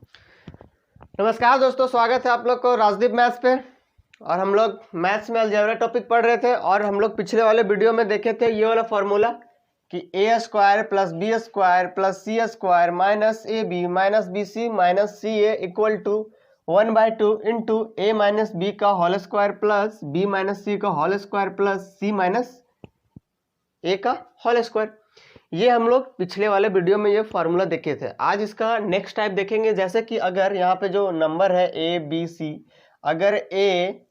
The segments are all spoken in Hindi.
नमस्कार दोस्तों, स्वागत है आप लोग को राजदीप मैथ्स पे। और हम लोग मैथ्स में अलजेब्रा टॉपिक पढ़ रहे थे और हम लोग पिछले वाले वीडियो में देखे थे ये वाला फॉर्मूला कि a square plus b square plus c square minus a b minus b c minus c a equal to 1/2 into a minus b का whole square plus b minus c का whole square plus c minus a का होल स्क्वायर। ये हम लोग पिछले वाले वीडियो में ये फॉर्मूला देखे थे। आज इसका नेक्स्ट टाइप देखेंगे, जैसे कि अगर यहाँ पे जो नंबर है ए बी सी, अगर A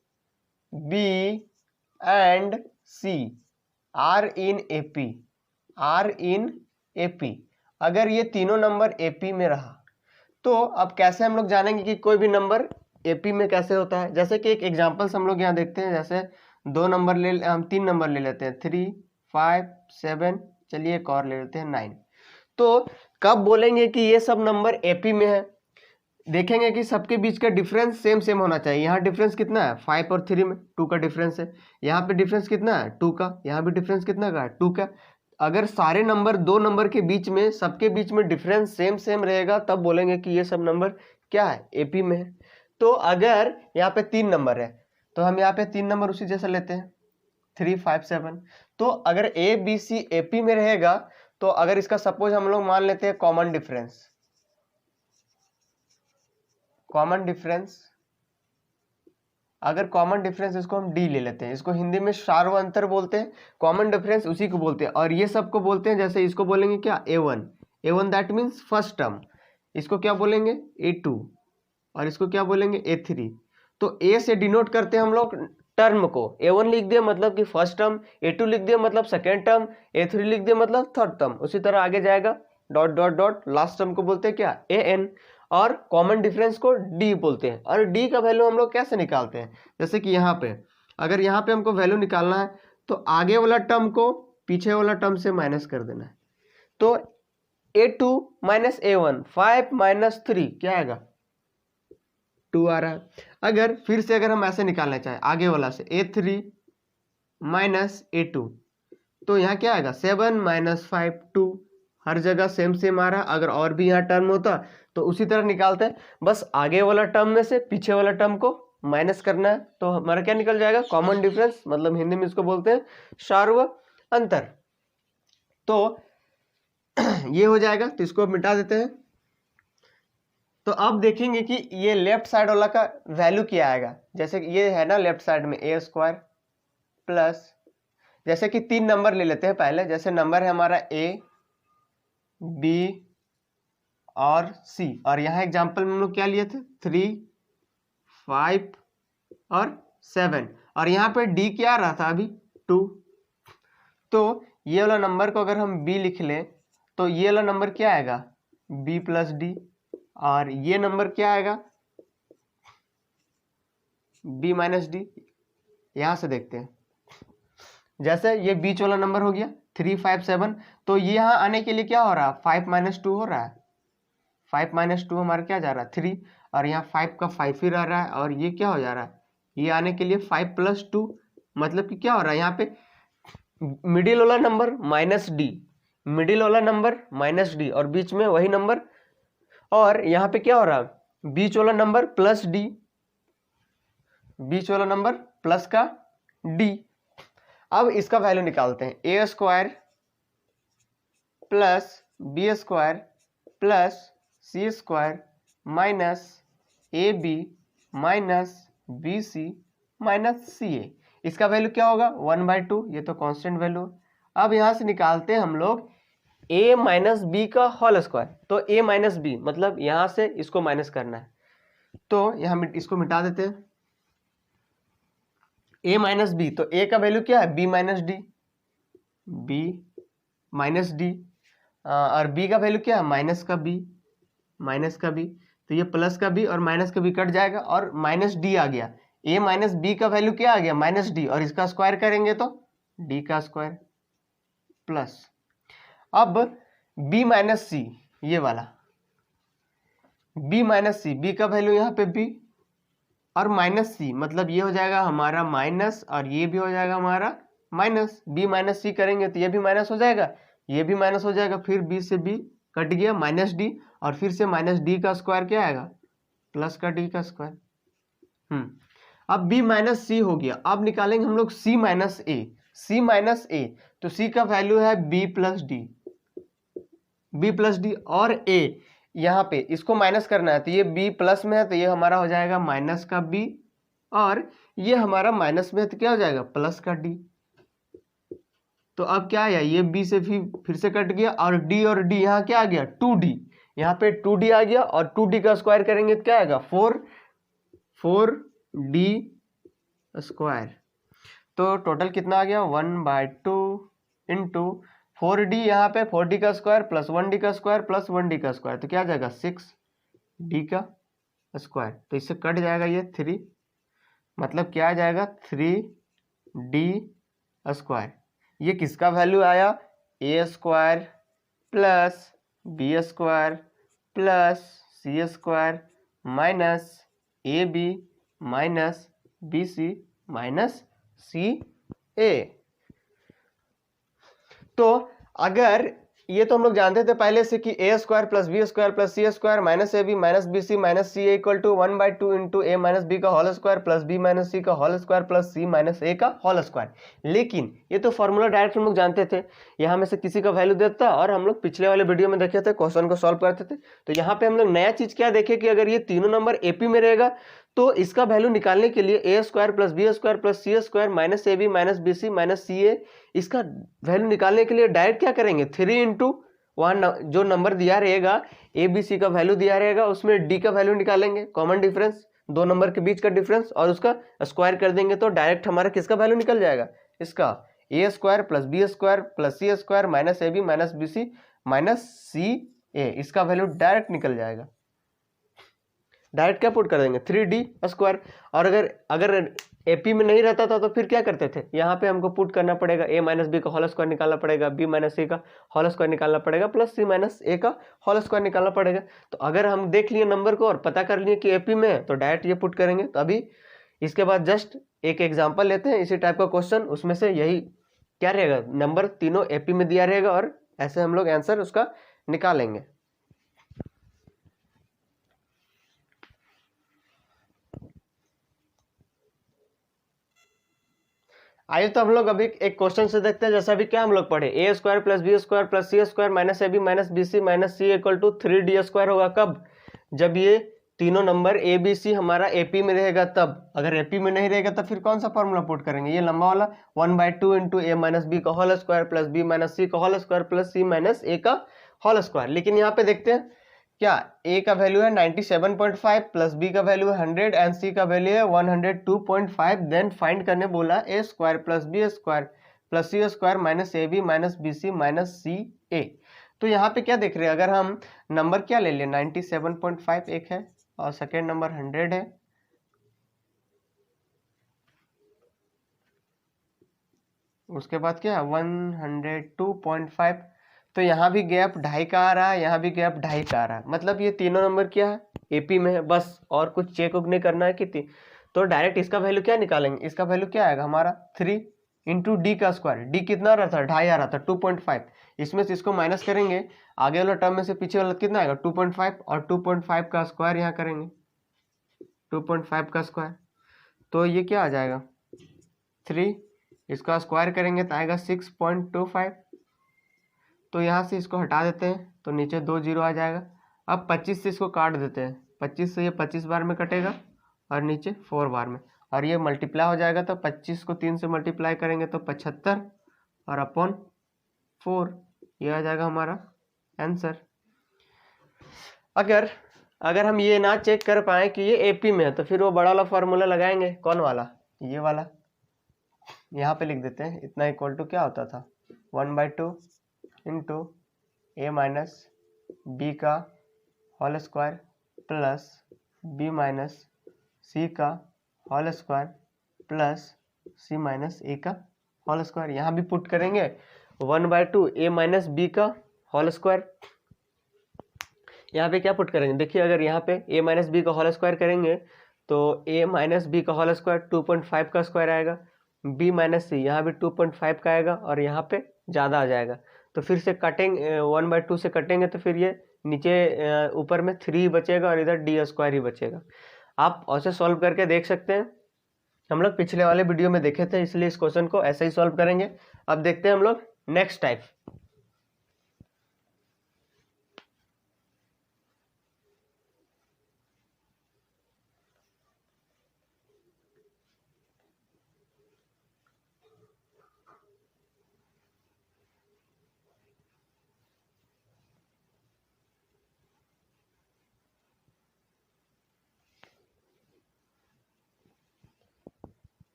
B and C are in AP, अगर ये तीनों नंबर एपी में रहा तो अब कैसे हम लोग जानेंगे कि कोई भी नंबर एपी में कैसे होता है। जैसे कि एक एग्जांपल्स हम लोग यहाँ देखते हैं। जैसे हम 3 नंबर ले लेते हैं, 3, 5, 7, चलिए एक और ले लेते हैं 9। तो कब बोलेंगे कि ये सब नंबर एपी में है? देखेंगे कि सबके बीच का डिफरेंस सेम होना चाहिए। यहाँ डिफरेंस कितना है 5 और 3 में 2 का डिफरेंस है। यहाँ पे डिफरेंस कितना है 2 का, यहाँ भी डिफरेंस कितना का 2 का। अगर सारे नंबर 2 नंबर के बीच में सबके बीच में डिफरेंस सेम रहेगा तब बोलेंगे कि ये सब नंबर क्या है एपी में है। तो अगर यहाँ पे 3 नंबर है तो हम यहाँ पे 3 नंबर उसी जैसा लेते हैं 3, 5, 7। तो अगर ए बी सी एपी में रहेगा तो अगर इसका सपोज हम लोग मान लेते हैं कॉमन डिफरेंस, अगर कॉमन डिफरेंस इसको हम डी ले लेते हैं, इसको हिंदी में सार्वअंतर बोलते हैं। कॉमन डिफरेंस उसी को बोलते हैं और ये सबको बोलते हैं। जैसे इसको बोलेंगे क्या A1 that means first term, इसको क्या बोलेंगे ए2 और इसको क्या बोलेंगे ए3। तो ए से डिनोट करते हैं हम लोग टर्म को, ए1 लिख दिया मतलब कि फर्स्ट टर्म, ए2 लिख दिया मतलब सेकेंड टर्म, ए3 लिख दिया मतलब थर्ड टर्म। उसी तरह आगे जाएगा dot dot dot, last term को बोलते हैं क्या एन और कॉमन डिफरेंस को डी बोलते हैं। और डी का वैल्यू हम लोग कैसे निकालते हैं? जैसे कि यहाँ पे अगर यहाँ पे हमको वैल्यू निकालना है तो आगे वाला टर्म को पीछे वाला टर्म से माइनस कर देना है। तो a2 माइनस a1, 5 माइनस 3 क्या आएगा 2 आ रहा है। अगर फिर से अगर हम ऐसे निकालना चाहें आगे वाला से a3 माइनस a2 तो यहाँ क्या आएगा 7 माइनस 5 2, हर जगह सेम आ रहा है। अगर और भी यहाँ टर्म होता तो उसी तरह निकालते हैं, बस आगे वाला टर्म में से पीछे वाला टर्म को माइनस करना है तो हमारा क्या निकल जाएगा कॉमन डिफरेंस, मतलब हिंदी में इसको बोलते हैं सार्वअंतर। तो ये हो जाएगा, तो इसको मिटा देते हैं। तो अब देखेंगे कि ये लेफ्ट साइड वाला का वैल्यू क्या आएगा। जैसे कि ये है ना लेफ्ट साइड में ए स्क्वायर प्लस, जैसे कि 3 नंबर ले लेते हैं पहले। जैसे नंबर है हमारा ए बी और सी, और यहाँ एग्जांपल में हम लोग क्या लिए थे 3, 5 और 7, और यहाँ पे डी क्या आ रहा था अभी 2। तो ये वाला नंबर को अगर हम बी लिख लें तो ये वाला नंबर क्या आएगा बी प्लस डी, और ये नंबर क्या आएगा बी माइनस डी। यहां से देखते हैं, जैसे ये बीच वाला नंबर हो गया 3, 5, 7, तो ये यहाँ आने के लिए क्या हो रहा है 5 माइनस 2 हो रहा है। 5 माइनस 2 हमारा क्या जा रहा है 3, और यहाँ 5 का 5 ही रह रहा है, और ये क्या हो जा रहा है ये आने के लिए 5 प्लस 2, मतलब कि क्या हो रहा है यहाँ पे मिडिल वाला नंबर माइनस डी, और बीच में वही नंबर, और यहाँ पे क्या हो रहा है बीच वाला नंबर प्लस डी, बीच वाला नंबर प्लस का डी। अब इसका वैल्यू निकालते हैं a square plus b square plus c square minus a b minus b c minus c a. इसका वैल्यू क्या होगा 1/2, ये तो कांस्टेंट वैल्यू। अब यहां से निकालते हैं हम लोग a माइनस बी का होल स्क्वायर। तो a माइनस बी मतलब यहां से इसको माइनस करना है, तो यहां इसको मिटा देते हैं a माइनस बी। तो a का वैल्यू क्या है b माइनस डी, और b का वैल्यू क्या है माइनस का b। तो ये प्लस का b और माइनस का b कट जाएगा और माइनस डी आ गया। a माइनस बी का वैल्यू क्या आ गया माइनस डी, और इसका स्क्वायर करेंगे तो d का स्क्वायर प्लस। अब b माइनस सी, ये वाला b माइनस सी, b का वैल्यू यहाँ पे b और माइनस सी, मतलब ये हो जाएगा हमारा माइनस और ये भी हो जाएगा हमारा माइनस। b माइनस सी करेंगे तो ये भी माइनस हो जाएगा, ये भी माइनस हो जाएगा, फिर b से b कट गया माइनस डी, और फिर से माइनस डी का स्क्वायर क्या आएगा, प्लस का डी का स्क्वायर। अब बी माइनस सी हो गया। अब निकालेंगे हम लोग सी माइनस ए। सी माइनस ए, तो सी का वैल्यू है B plus D, B plus D, और ए यहाँ पे इसको माइनस करना है, तो ये बी प्लस में है तो ये हमारा हो जाएगा माइनस का बी, और ये हमारा माइनस में है तो क्या हो जाएगा, प्लस का डी। तो अब क्या आया, ये बी से फिर से कट गया, और डी यहाँ क्या आ गया, 2d, यहाँ पे 2d आ गया, और 2d का स्क्वायर करेंगे तो क्या आएगा, 4d स्क्वायर। तो टोटल कितना आ गया, 1/2 इंटू 4d, यहाँ पे 4d का स्क्वायर प्लस 1d का स्क्वायर प्लस 1d का स्क्वायर, तो क्या आ जाएगा 6d का स्क्वायर। तो इससे कट जाएगा ये 3, मतलब क्या आ जाएगा 3d स्क्वायर। ये किसका वैल्यू आया, a square plus b square plus c square minus a b minus b c minus c a. तो अगर ये तो हम लोग जानते थे पहले से कि a square plus b square plus c square minus a b minus b c minus c a equal to 1/2 into a minus b का whole square plus b minus c का whole square plus c minus a का होल स्क्वायर। लेकिन ये तो फॉर्मूला डायरेक्ट हम लोग जानते थे, यहाँ में से किसी का वैल्यू देता, और हम लोग पिछले वाले वीडियो में देखे थे, क्वेश्चन को सॉल्व करते थे। तो यहाँ पे हम लोग नया चीज क्या देखे कि अगर ये तीनों नंबर एपी में रहेगा तो इसका वैल्यू निकालने के लिए a square plus b square plus c square minus a b minus b c minus c a, इसका वैल्यू निकालने के लिए डायरेक्ट क्या करेंगे, 3 इंटू वहाँ जो नंबर दिया रहेगा, ए बी सी का वैल्यू दिया रहेगा, उसमें डी का वैल्यू निकालेंगे, कॉमन डिफरेंस, दो नंबर के बीच का डिफरेंस, और उसका स्क्वायर कर देंगे तो डायरेक्ट हमारा किसका वैल्यू निकल जाएगा, इसका a square plus b square plus c square minus a b minus b c minus c a, इसका वैल्यू डायरेक्ट निकल जाएगा। डायरेक्ट क्या पुट कर देंगे, 3d स्क्वायर। और अगर एपी में नहीं रहता था तो फिर क्या करते थे, यहाँ पे हमको पुट करना पड़ेगा, ए माइनस बी का होल स्क्वायर निकालना पड़ेगा, बी माइनस सी का होल स्क्वायर निकालना पड़ेगा, प्लस सी माइनस ए का होल स्क्वायर निकालना पड़ेगा। तो अगर हम देख लिए नंबर को और पता कर लिए कि एपी में है तो डायरेक्ट ये पुट करेंगे। तो अभी इसके बाद जस्ट एक एग्जाम्पल लेते हैं इसी टाइप का क्वेश्चन, उसमें से यही क्या रहेगा, नंबर तीनों एपी में दिया रहेगा, और ऐसे हम लोग आंसर उसका निकालेंगे। आइए तो हम लोग अभी एक क्वेश्चन से देखते हैं, जैसा अभी क्या हम लोग पढ़े, a square plus b square plus c square minus a b minus b c minus c equal to 3d square होगा कब, जब ये तीनों नंबर ए बी सी हमारा एपी में रहेगा तब। अगर एपी में नहीं रहेगा तो फिर कौन सा फॉर्मूला पुट करेंगे, ये लंबा वाला 1/2 इंटू ए माइनस बी का whole square plus b minus c का whole square plus c minus a का होल स्क्वायर। लेकिन यहाँ पे देखते हैं क्या, ए का वैल्यू है 97.5 प्लस बी का वैल्यू है 100 एंड सी का वैल्यू है 102.5। देन फाइंड करने बोला a square plus b square plus c square minus a b minus b c minus c a. तो यहाँ पे क्या देख रहे हैं, अगर हम नंबर क्या ले लें, 97.5 एक है और सेकेंड नंबर 100 है, उसके बाद क्या है 102.5, तो यहाँ भी गैप 2.5 का आ रहा है, यहाँ भी गैप 2.5 का आ रहा है, मतलब ये तीनों नंबर क्या है, एपी में है बस, और कुछ चेक उक नहीं करना है कि तो डायरेक्ट इसका वैल्यू क्या निकालेंगे, इसका वैल्यू क्या आएगा हमारा 3 इंटू डी का स्क्वायर, डी कितना आ रहा था, 2.5 आ रहा था, 2.5, इसमें से इसको माइनस करेंगे, आगे वाला टर्म में से पीछे वाला कितना आएगा 2.5, और 2.5 का स्क्वायर यहाँ करेंगे, 2.5 का स्क्वायर, तो ये क्या आ जाएगा 3, इसका स्क्वायर करेंगे तो आएगा 6.25। तो यहाँ से इसको हटा देते हैं तो नीचे 2 जीरो आ जाएगा। अब 25 से इसको काट देते हैं, 25 से ये 25 बार में कटेगा और नीचे 4 बार में, और ये मल्टीप्लाई हो जाएगा, तो 25 को 3 से मल्टीप्लाई करेंगे तो 75 और अपॉन 4, ये आ जाएगा हमारा आंसर। अगर हम ये ना चेक कर पाए कि ये एपी में है तो फिर वो बड़ा वाला फार्मूला लगाएंगे, कौन वाला, ये वाला, यहाँ पे लिख देते हैं, इतना इक्वल टू क्या होता था 1/2 इंटू ए माइनस बी का whole square plus b minus c का whole square plus c minus a का होल स्क्वायर। यहाँ भी पुट करेंगे 1/2 ए माइनस बी का होल स्क्वायर, यहाँ पे क्या पुट करेंगे, देखिए अगर यहाँ पे ए माइनस बी का होल स्क्वायर करेंगे तो ए माइनस बी का होल स्क्वायर 2.5 का स्क्वायर आएगा, बी माइनस सी यहाँ भी 2.5 का आएगा, और यहाँ पे ज़्यादा आ जाएगा तो फिर से कटेंगे 1/2 से कटेंगे तो फिर ये नीचे ऊपर में 3 बचेगा और इधर d² ही बचेगा। आप ऐसे सॉल्व करके देख सकते हैं, हम लोग पिछले वाले वीडियो में देखे थे, इसलिए इस क्वेश्चन को ऐसे ही सॉल्व करेंगे। अब देखते हैं हम लोग नेक्स्ट टाइप।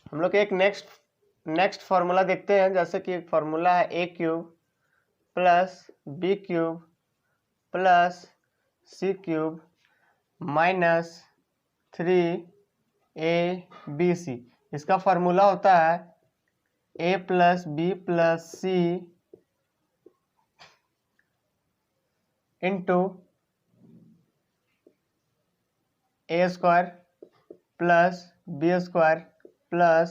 हम लोग एक नेक्स्ट फार्मूला देखते हैं। जैसे कि एक फार्मूला है a³ plus b³ plus c³ minus 3abc। इसका फार्मूला होता है a plus B plus C into a² plus b² plus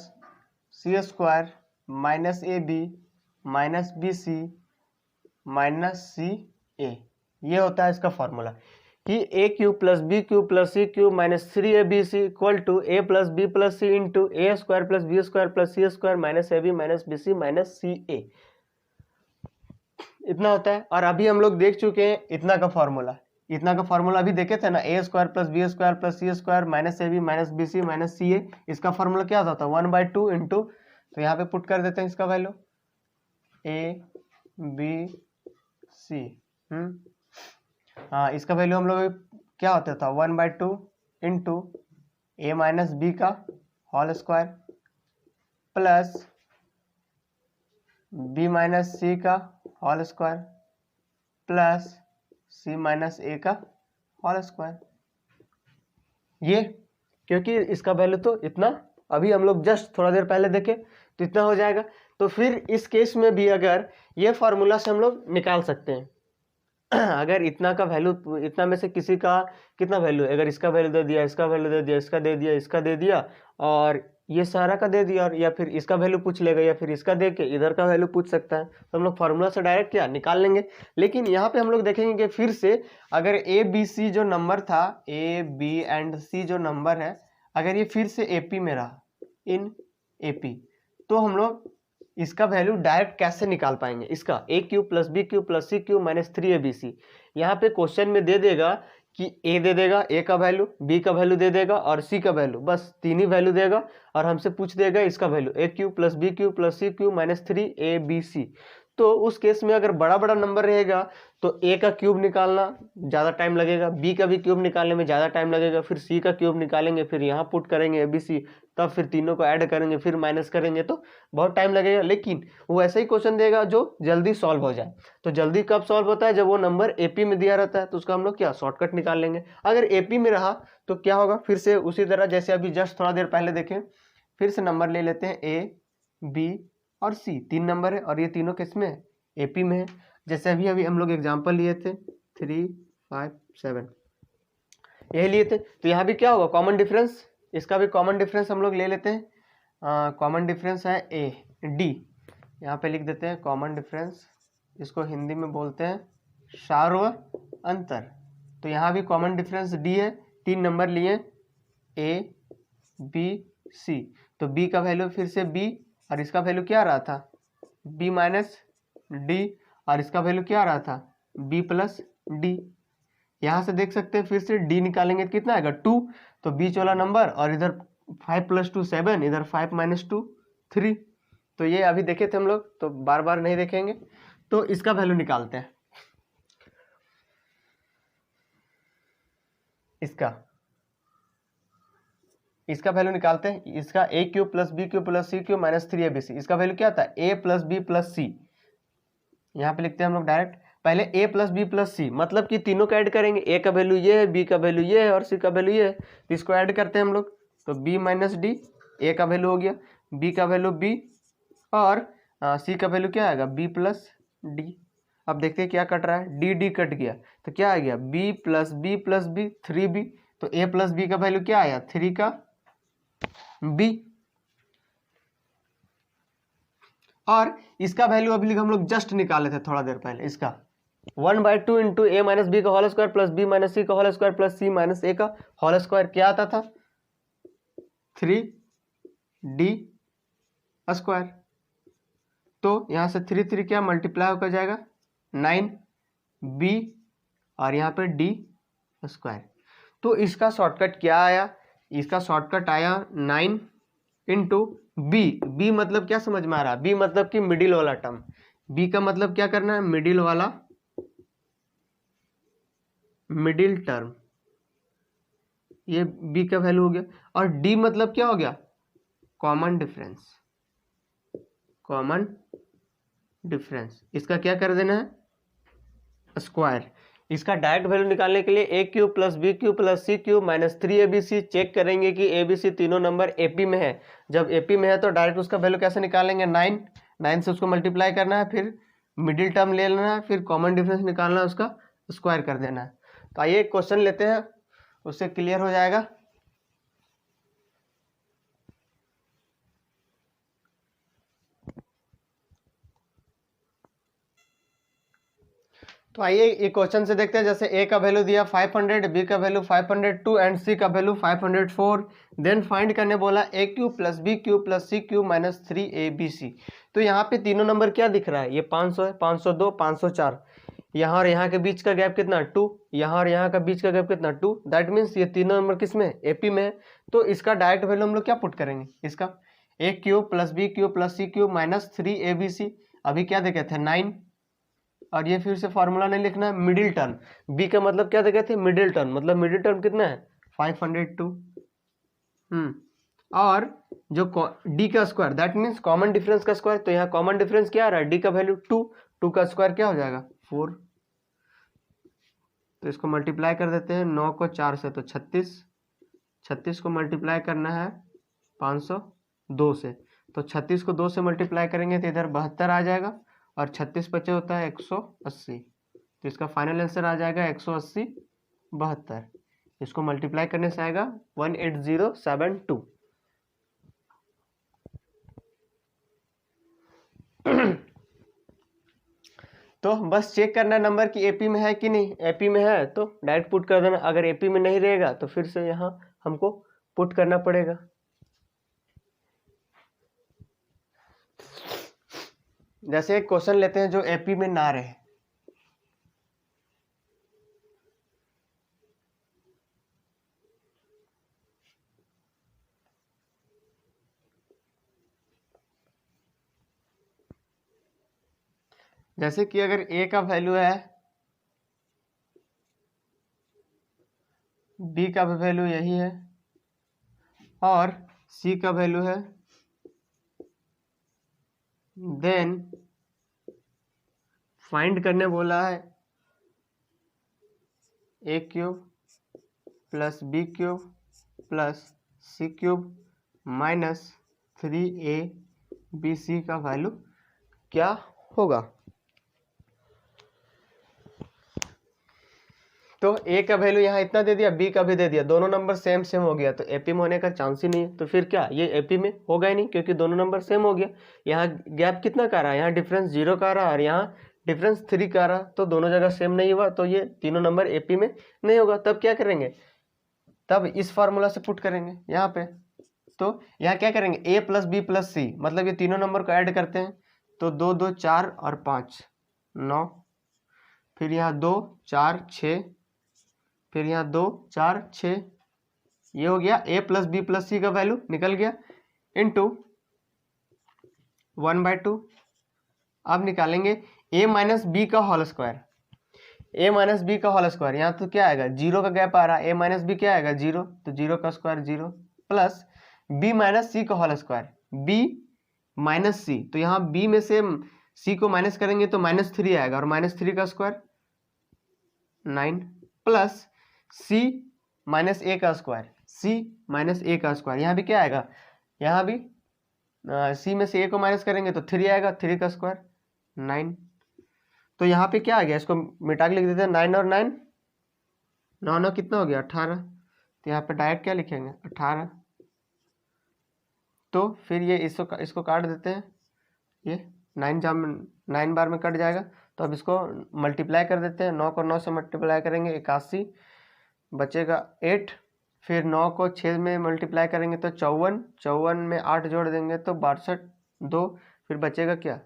c² minus ab minus bc minus ca। ये होता है इसका फॉर्मूला कि a³ plus b³ plus c³ minus 3abc equal to a plus B plus C into a² plus b² plus c² minus ab minus bc minus ca। इतना होता है। और अभी हम लोग देख चुके हैं इतना का फॉर्मूला अभी देखे थे ना, a² plus b² plus c² minus ab minus bc minus ca। इसका फॉर्मूला क्या होता था 1/2 इंटू, तो यहाँ पे पुट कर देते हैं इसका वैल्यू a b c। हाँ, इसका वैल्यू हम लोग क्या होता था 1/2 इंटू a माइनस बी का whole square plus b minus c का whole square plus c minus a का होल स्क्वायर। ये क्योंकि इसका वैल्यू तो इतना अभी हम लोग जस्ट थोड़ा देर पहले देखे तो इतना हो जाएगा। तो फिर इस केस में भी अगर ये फार्मूला से हम लोग निकाल सकते हैं अगर इतना का वैल्यू, इतना में से किसी का कितना वैल्यू, अगर इसका वैल्यू दे दिया, इसका वैल्यू दे दिया, इसका दे दिया, इसका दे दिया और ये सारा का दे दिया, और या फिर इसका वैल्यू पूछ लेगा या फिर इसका दे के इधर का वैल्यू पूछ सकता है, तो हम लोग फार्मूला से डायरेक्ट क्या निकाल लेंगे। लेकिन यहाँ पे हम लोग देखेंगे कि फिर से अगर ए बी सी जो नंबर था, ए बी एंड सी जो नंबर है, अगर ये फिर से एपी में रहा, इन एपी, तो हम लोग इसका वैल्यू डायरेक्ट कैसे निकाल पाएंगे। इसका a³ plus b³ plus c³ minus 3abc। यहाँ पे क्वेश्चन में दे देगा कि a दे देगा, a का वैल्यू, b का वैल्यू दे देगा और c का वैल्यू, बस 3 ही वैल्यू देगा और हमसे पूछ देगा इसका value a³ plus b³ plus c³ minus 3abc। तो उस केस में अगर बड़ा बड़ा नंबर रहेगा तो a का क्यूब निकालना ज़्यादा टाइम लगेगा, b का भी क्यूब निकालने में ज़्यादा टाइम लगेगा, फिर c का क्यूब निकालेंगे, फिर यहाँ पुट करेंगे abc, तब फिर तीनों को ऐड करेंगे, फिर माइनस करेंगे, तो बहुत टाइम लगेगा। लेकिन वो ऐसा ही क्वेश्चन देगा जो जल्दी सॉल्व हो जाए। तो जल्दी कब सॉल्व होता है, जब वो नंबर एपी में दिया रहता है, तो उसका हम लोग क्या शॉर्टकट निकाल लेंगे। अगर एपी में रहा तो क्या होगा, फिर से उसी तरह जैसे अभी जस्ट थोड़ा देर पहले देखें, फिर से नंबर ले लेते हैं a b और c, 3 नंबर है और ये तीनों किस में है, एपी में है। जैसे अभी अभी हम लोग एग्जाम्पल लिए थे 3 5 7, यही लिए थे। तो यहाँ भी क्या होगा कॉमन डिफरेंस, इसका भी कॉमन डिफरेंस हम लोग ले लेते हैं। कॉमन डिफरेंस है ए डी, यहाँ पे लिख देते हैं कॉमन डिफरेंस, इसको हिंदी में बोलते हैं सार्व अंतर। तो यहाँ भी कॉमन डिफरेंस डी है, 3 नंबर लिए ए बी सी। तो बी का वैल्यू फिर से बी और इसका वैल्यू क्या रहा था बी माइनस डी, और इसका वैल्यू क्या रहा था बी प्लस डी। यहाँ से देख सकते हैं फिर से डी निकालेंगे तो कितना आएगा 2, तो बीच वाला नंबर, और इधर 5 + 2 7, इधर 5 - 2 3। तो ये अभी देखे थे हम लोग, तो बार बार नहीं देखेंगे। तो इसका वैल्यू निकालते हैं, इसका वैल्यू निकालते हैं। इसका a³ plus b³ plus c³ minus 3abc, इसका वैल्यू क्या था a प्लस बी प्लस सी। यहाँ पे लिखते हैं हम लोग डायरेक्ट, पहले a प्लस बी प्लस सी, मतलब कि तीनों का ऐड करेंगे, a का वैल्यू ये है, b का वैल्यू ये है और c का वैल्यू ये है, तो इसको ऐड करते हैं हम लोग। तो b माइनस डी, a का वैल्यू हो गया, b का वैल्यू b और c का वैल्यू क्या आएगा b प्लस डी। अब देखते हैं क्या कट रहा है, डी डी कट गया तो क्या आ गया b plus B plus B 3b। तो a प्लस बी का वैल्यू क्या आया 3 का b। और इसका वैल्यू अभी हम लोग जस्ट निकाले थे थोड़ा देर पहले, इसका 1/2 इंटू ए माइनस बी का whole square plus b minus c का whole square plus c minus a का होल स्क्वायर क्या आता था 3d स्क्वायर। तो यहाँ से 3 3 क्या मल्टीप्लाई होकर जाएगा 9b और यहाँ पे d स्क्वायर। तो इसका शॉर्टकट क्या आया, इसका शॉर्टकट आया 9 इंटू बी मतलब क्या समझ में आ रहा, बी मतलब कि मिडिल वाला टर्म, बी का मतलब क्या करना है मिडिल वाला मिडिल टर्म, ये बी का वैल्यू हो गया। और डी मतलब क्या हो गया कॉमन डिफरेंस, कॉमन डिफरेंस इसका क्या कर देना है स्क्वायर। इसका डायरेक्ट वैल्यू निकालने के लिए a cube plus b cube plus c cube minus 3abc check करेंगे कि abc तीनों नंबर एपी में है। जब एपी में है तो डायरेक्ट उसका वैल्यू कैसे निकालेंगे 9 से उसको मल्टीप्लाई करना है, फिर मिडिल टर्म ले लेना है, फिर कॉमन डिफरेंस निकालना है, उसका स्क्वायर कर देना है। तो आइए एक क्वेश्चन लेते हैं, उससे क्लियर हो जाएगा। तो आइए एक क्वेश्चन से देखते हैं। जैसे ए का वैल्यू दिया 500, बी का वैल्यू 502 एंड सी का वैल्यू 504। देन फाइंड करने बोला a cube plus b cube plus c cube minus 3abc। तो यहाँ पे तीनों नंबर क्या दिख रहा है, ये 500 है, 502 504, यहाँ और यहाँ के बीच का गैप कितना 2, यहाँ और यहाँ का बीच का गैप कितना 2। दैट मीन्स ये तीनों नंबर किस में एपी में है। तो इसका डायरेक्ट वैल्यू हम लोग क्या पुट करेंगे, इसका a cube plus b cube plus c cube minus 3abc, अभी क्या देखे थे 9, और ये फिर से फॉर्मूला नहीं लिखना है मिडिल टर्म, बी का मतलब क्या देखे थे मिडिल टर्म, मतलब मिडिल टर्म कितना है 502। और जो डी का square that means common difference का स्क्वायर, तो यहाँ कॉमन डिफरेंस क्या आ रहा है डी का वैल्यू 2 का स्क्वायर क्या हो जाएगा 4। तो इसको मल्टीप्लाई कर देते हैं, 9 को 4 से तो 36 को मल्टीप्लाई करना है 502 से, तो 36 को 2 से मल्टीप्लाई करेंगे तो इधर 72 आ जाएगा, और 36 बचे होता है 180। तो इसका फाइनल आंसर आ जाएगा 180 72, इसको मल्टीप्लाई करने से आएगा 18072। तो बस चेक करना नंबर कि एपी में है कि नहीं, एपी में है तो डायरेक्ट पुट कर देना, अगर एपी में नहीं रहेगा तो फिर से यहाँ हमको पुट करना पड़ेगा। जैसे एक क्वेश्चन लेते हैं जो एपी में ना रहे, जैसे कि अगर ए का वैल्यू है, बी का भी वैल्यू यही है, और सी का वैल्यू है, देन फाइंड करने बोला है a cube plus b cube plus c cube minus 3abc का वैल्यू क्या होगा। तो ए का वैल्यू यहाँ इतना दे दिया, बी का भी दे दिया, दोनों नंबर सेम सेम हो गया, तो एपी में होने का चांस ही नहीं है। तो फिर क्या ये एपी में होगा ही नहीं, क्योंकि दोनों नंबर सेम हो गया। यहाँ गैप कितना का रहा है, यहाँ डिफरेंस 0 का रहा और यहाँ डिफरेंस 3 का रहा, तो दोनों जगह सेम नहीं हुआ, तो ये तीनों नंबर एपी में नहीं होगा। तब क्या करेंगे, तब इस फार्मूला से पुट करेंगे यहाँ पे। तो यहाँ क्या करेंगे ए प्लस बी प्लस सी, मतलब ये तीनों नंबर को ऐड करते हैं, तो 2 2 4 और 5 9, फिर यहाँ 2 4 6, फिर यहाँ 2 4 6, ये हो गया ए प्लस बी प्लस सी का वैल्यू निकल गया, इंटू 1/2। अब निकालेंगे ए माइनस बी का होल स्क्वायर, ए माइनस बी का होल स्क्वायर, यहाँ तो क्या आएगा 0 का गैप आ रहा है, ए माइनस बी क्या आएगा 0, तो 0 का square 0, plus b minus c का होल स्क्वायर, बी माइनस सी, तो यहाँ बी में से सी को माइनस करेंगे तो -3 आएगा, और -3 का square 9, plus c minus a का स्क्वायर, सी माइनस ए का स्क्वायर, यहाँ भी क्या आएगा, यहाँ भी सी में से ए को माइनस करेंगे तो 3 आएगा, 3 का स्क्वायर 9, तो यहाँ पे क्या आ गया, इसको मिटा के लिख देते हैं 9 और 9, 9 9 कितना हो गया 18। तो यहाँ पे डायरेक्ट क्या लिखेंगे 18। तो फिर ये इसको काट देते हैं, ये 9 बार में कट जाएगा। तो अब इसको मल्टीप्लाई कर देते हैं, 9 को 9 से मल्टीप्लाई करेंगे 81, बचेगा 8। फिर 9 को 6 में मल्टीप्लाई करेंगे तो 54, 54 में 8 जोड़ देंगे तो 62, 2 फिर बचेगा क्या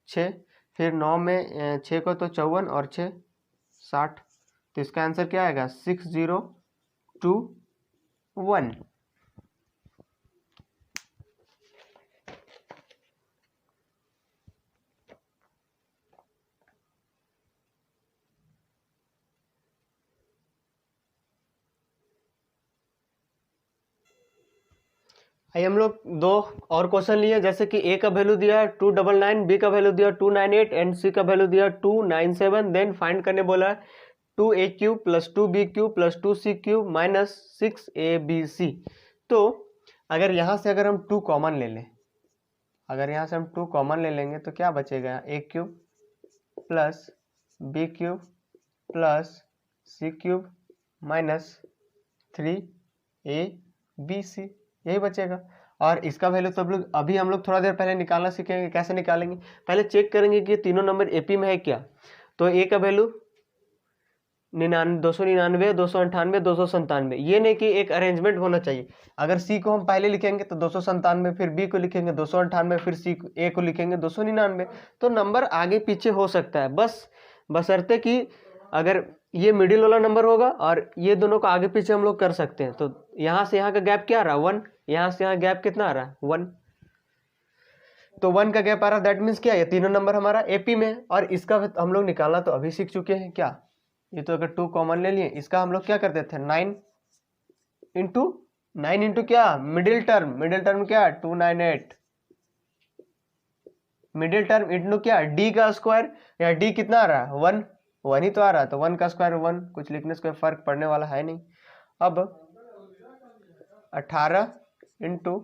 6। फिर 9 में 6 को तो 54 और 6 60। तो इसका आंसर क्या आएगा 6021। आइए हम लोग दो और क्वेश्चन लिए, जैसे कि ए का वैल्यू दिया 299, बी का वैल्यू दिया 298 एंड सी का वैल्यू दिया 297। देन फाइंड करने बोला है 2a³ + 2b³ + 2c³ minus 6abc। तो अगर यहाँ से अगर हम 2 कॉमन ले लें, अगर यहाँ से हम 2 कॉमन ले लेंगे तो क्या बचेगा a³ + b³ + c³ minus 3abc, यही बचेगा। और इसका वैल्यू तो अभी हम लोग थोड़ा देर पहले निकालना सीखेंगे। कैसे निकालेंगे, पहले चेक करेंगे कि ये तीनों नंबर एपी में है क्या। तो ए का वैल्यू 299, 298, 297, ये नहीं कि एक अरेंजमेंट होना चाहिए। अगर सी को हम पहले लिखेंगे तो 297, फिर बी को लिखेंगे 298, फिर सी ए को लिखेंगे 299, तो नंबर आगे पीछे हो सकता है। बशर्ते कि अगर ये मिडिल वाला नंबर होगा और ये दोनों को आगे पीछे हम लोग कर सकते हैं। तो यहाँ से यहाँ का गैप क्या आ रहा है 1, यहाँ से यहाँ गैप कितना आ रहा है 1, तो 1 का गैप आ रहा है। दैट मीन्स क्या है, ये तीनों नंबर हमारा एपी में है। और इसका हम लोग निकालना तो अभी सीख चुके हैं क्या, ये तो अगर 2 कॉमन ले लिए, इसका हम लोग क्या करते थे 9 इंटू क्या मिडिल टर्म क्या 298, मिडिल टर्म इंटू क्या डी का स्क्वायर, या डी कितना आ रहा है 1 ही तो आ रहा है, तो 1 का स्क्वायर 1, कुछ लिखने से कोई फर्क पड़ने वाला है नहीं। अब 18 इंटू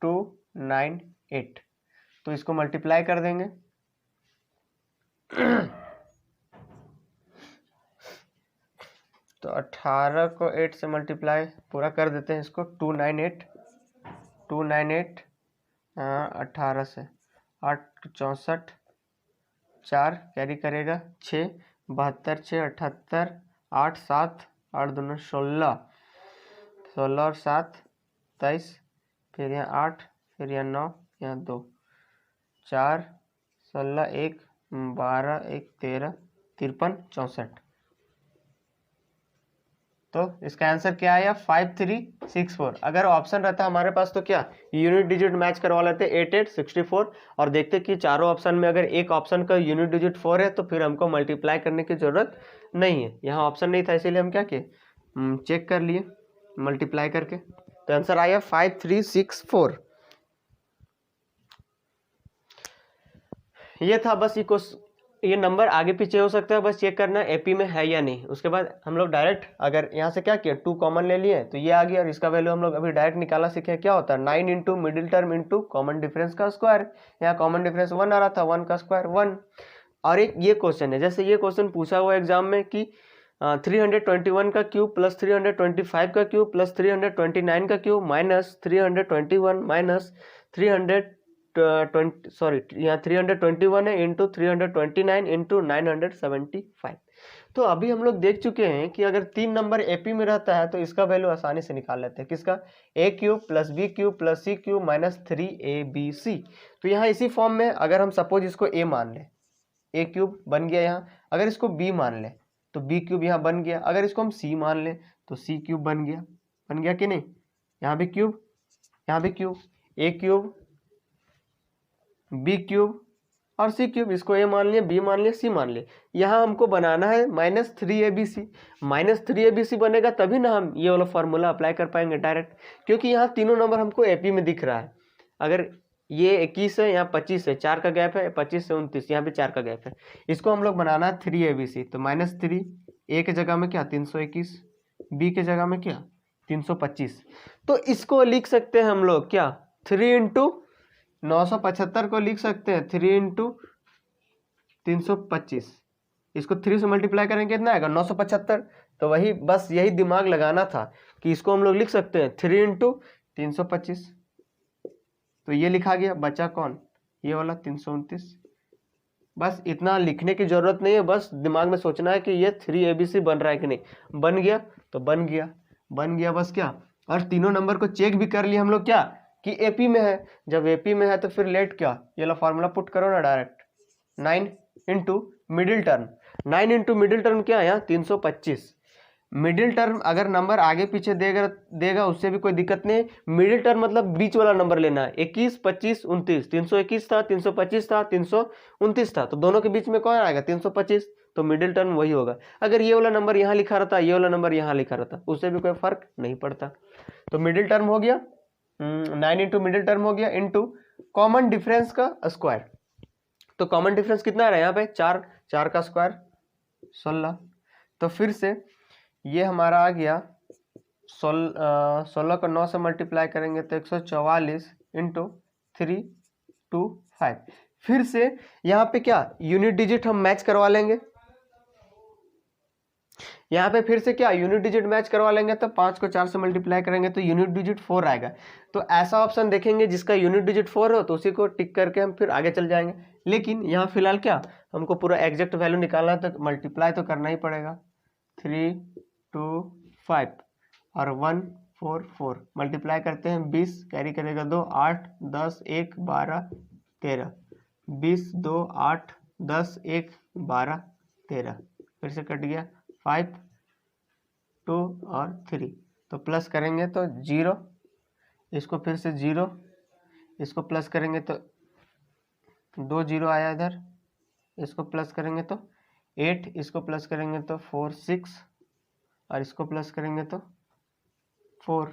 298, तो इसको मल्टीप्लाई कर देंगे तो 18 को 8 से मल्टीप्लाई पूरा कर देते हैं इसको, 298 18 से 8 64, 4 कैरी करेगा 6, 72 6 78, 8 7 8 2 16, 16 और 7 23, फिर यहाँ 8, फिर यहाँ 9, यहाँ 2 4 16 1 12 1 13 53 64। तो इसका आंसर क्या आया 5364। अगर ऑप्शन रहता हमारे पास तो क्या यूनिट डिजिट मैच करवा लेते 8864 और देखते कि चारों ऑप्शन में अगर एक ऑप्शन का यूनिट डिजिट 4 है तो फिर हमको मल्टीप्लाई करने की जरूरत नहीं है। यहाँ ऑप्शन नहीं था इसीलिए हम क्या किए चेक कर लिए मल्टीप्लाई करके, तो आंसर आया 5364। ये था बस ये नंबर आगे पीछे हो सकता है, बस चेक करना एपी में है या नहीं। उसके बाद हम लोग डायरेक्ट अगर यहाँ से क्या किया 2 कॉमन ले लिए तो ये आ गया, और इसका वैल्यू हम लोग अभी डायरेक्ट निकालना सीखे। क्या होता है 9 into middle term into common difference का स्क्वायर, यहाँ कॉमन डिफरेंस 1 आ रहा था, 1 का स्क्वायर 1। और एक ये क्वेश्चन है, जैसे ये क्वेश्चन पूछा हुआ एग्जाम में कि 321 का क्यूब प्लस 325 का क्यूब प्लस 329 का क्यूब माइनस 321 माइनस 321 है इंटू 329 इंटू 975। तो अभी हम लोग देख चुके हैं कि अगर 3 नंबर एपी में रहता है तो इसका वैल्यू आसानी से निकाल लेते हैं। किसका a³ + b³ + c³ minus 3abc। तो यहाँ इसी फॉर्म में अगर हम सपोज इसको a मान लें, a³ बन गया यहाँ, अगर इसको b मान लें तो b³ यहाँ बन गया, अगर इसको हम c मान लें तो c³ बन गया कि नहीं, यहाँ भी क्यूब यहाँ भी क्यूब, a³ b³ और c³ इसको a मान लिया b मान लिया c मान लिया। यहाँ हमको बनाना है -3abc, -3abc बनेगा तभी ना हम ये वाला फार्मूला अप्लाई कर पाएंगे डायरेक्ट, क्योंकि यहाँ तीनों नंबर हमको एपी में दिख रहा है। अगर ये 21 है, यहाँ 25 है, 4 का गैप है, 25 से 29, यहाँ भी 4 का गैप है, इसको हम लोग बनाना है 3abc। तो -3 a के जगह में क्या 321, b के जगह में क्या 325। तो इसको लिख सकते हैं हम लोग क्या 3 इंटू 975 को लिख सकते हैं 3 इंटू 325, इसको 3 से मल्टीप्लाई करेंगे कितना आएगा 975। तो वही बस यही दिमाग लगाना था कि इसको हम लोग लिख सकते हैं 3 इंटू 325। तो ये लिखा गया, बचा कौन, ये वाला 329। बस इतना लिखने की जरूरत नहीं है, बस दिमाग में सोचना है कि ये 3ABC बन रहा है कि नहीं। बन गया तो बन गया, बन गया बस क्या। और तीनों नंबर को चेक भी कर लिया हम लोग क्या कि AP में है। जब AP में है तो फिर लेट क्या, ये ला फॉर्मूला पुट करो ना direct, 9 into middle term. 9 into middle term क्या है यहाँ 325। मिडिल टर्म अगर नंबर आगे पीछे देगा उससे भी कोई दिक्कत नहीं। मिडिल टर्म मतलब बीच वाला नंबर लेना है, 21, 25, 29। 321 था, 325 था, 329 था, तो दोनों के बीच में कौन आएगा 325। तो मिडिल टर्म वही होगा। अगर ये वाला नंबर यहाँ लिखा रहता, ये वाला नंबर यहाँ लिखा रहता, उससे भी कोई फर्क नहीं पड़ता। तो मिडिल टर्म हो गया 9 इंटू मिडिल टर्म हो गया इंटू कॉमन डिफरेंस का स्क्वायर। तो कॉमन डिफरेंस कितना आ रहा है यहाँ पे 4, 4 का स्क्वायर 16। तो फिर से ये हमारा आ गया 16 को 9 से मल्टीप्लाई करेंगे तो 144 इंटू 325। फिर से यहाँ पे क्या यूनिट डिजिट हम मैच करवा लेंगे, यहाँ पे फिर से क्या यूनिट डिजिट मैच करवा लेंगे। तो 5 को 4 से मल्टीप्लाई करेंगे तो यूनिट डिजिट 4 आएगा। तो ऐसा ऑप्शन देखेंगे जिसका यूनिट डिजिट 4 हो तो उसी को टिक करके हम फिर आगे चल जाएंगे। लेकिन यहाँ फिलहाल क्या हमको पूरा एग्जैक्ट वैल्यू निकालना है तो मल्टीप्लाई तो करना ही पड़ेगा। 3, 2, 5 और 1, 4, 4 मल्टीप्लाई करते हैं, 20 कैरी करेगा 2, 8, 10, 1, 12, 13, 20, 2, 8, 10, 1, 12, 13, फिर से कट गया 5, 2 और 3। तो प्लस करेंगे तो 0, इसको फिर से 0, इसको प्लस करेंगे तो 2 0 आया इधर, इसको प्लस करेंगे तो 8, इसको प्लस करेंगे तो 4, 6 और इसको प्लस करेंगे तो 4।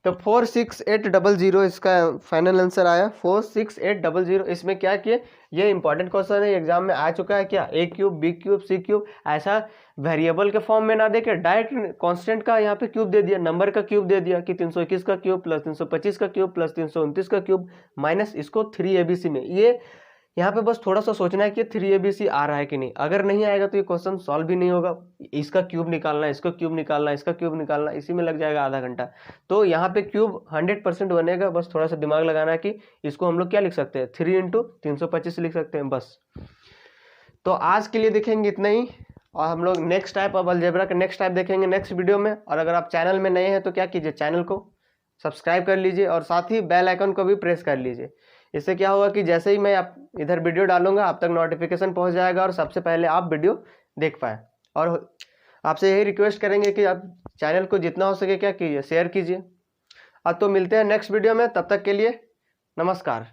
तो 46800 इसका फाइनल आंसर आया 46800। इसमें क्या किए, ये इंपॉर्टेंट क्वेश्चन है, एग्जाम में आ चुका है क्या, A cube, B cube, C cube, ऐसा वेरिएबल के फॉर्म में ना देके डायरेक्ट कांस्टेंट का यहाँ पे क्यूब दे दिया, नंबर का क्यूब दे दिया कि 321 का क्यूब प्लस 325 का क्यूब प्लस 329 का क्यूब माइनस इसको 3ABC में। ये यहाँ पे बस थोड़ा सा सोचना है कि 3ABC आ रहा है कि नहीं। अगर नहीं आएगा तो ये क्वेश्चन सॉल्व भी नहीं होगा। इसका क्यूब निकालना, इसका क्यूब निकालना, इसका क्यूब निकालना, इसी में लग जाएगा आधा घंटा। तो यहाँ पे क्यूब 100% बनेगा, बस थोड़ा सा दिमाग लगाना है कि इसको हम लोग क्या लिख सकते हैं 3 इंटू 325 लिख सकते हैं बस। तो आज के लिए देखेंगे इतना ही, और हम लोग नेक्स्ट टाइप ऑफ अलजेब्रा का नेक्स्ट टाइप देखेंगे नेक्स्ट वीडियो में। और अगर आप चैनल में नए हैं तो क्या कीजिए, चैनल को सब्सक्राइब कर लीजिए और साथ ही बेल आइकन को भी प्रेस कर लीजिए। इससे क्या होगा कि जैसे ही मैं आप इधर वीडियो डालूंगा आप तक नोटिफिकेशन पहुंच जाएगा और सबसे पहले आप वीडियो देख पाए। और आपसे यही रिक्वेस्ट करेंगे कि आप चैनल को जितना हो सके क्या कीजिए, शेयर कीजिए। अब तो मिलते हैं नेक्स्ट वीडियो में, तब तक के लिए नमस्कार।